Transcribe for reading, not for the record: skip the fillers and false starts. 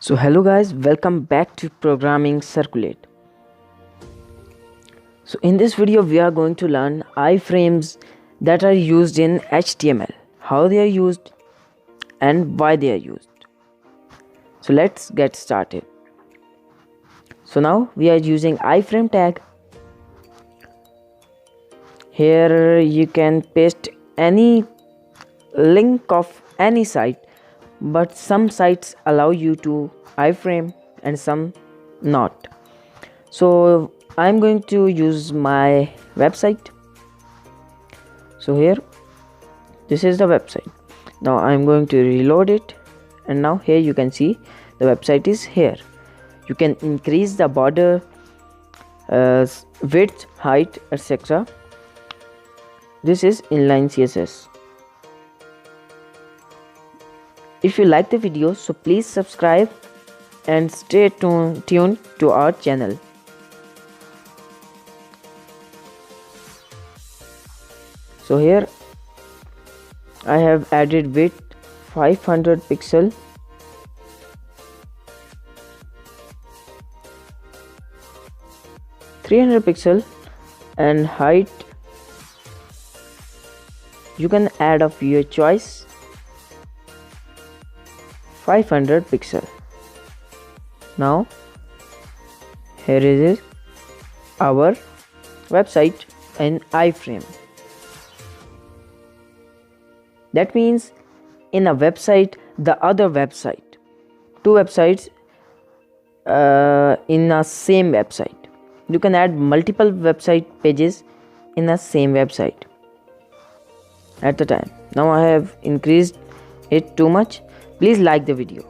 So hello guys, welcome back to programming Circulate. So in this video we are going to learn iframes that are used in HTML, how they are used and why they are used. So let's get started. So now we are using iframe tag. Here you can paste any link of any site, but some sites allow you to iframe and some not. So I'm going to use my website. So here, this is the website. Now I'm going to reload it, and now here you can see the website is here. You can increase the border width, height, etc. This is inline CSS. If you like the video, so please subscribe and stay tuned to our channel. So here I have added width 500 pixel, pixel, and height you can add of your choice, 500 pixel. Now here is our website in iframe. That means in a website, the other website, two websites in a same website. You can add multiple website pages in a same website at the time. Now I have increased it too much. Please like the video.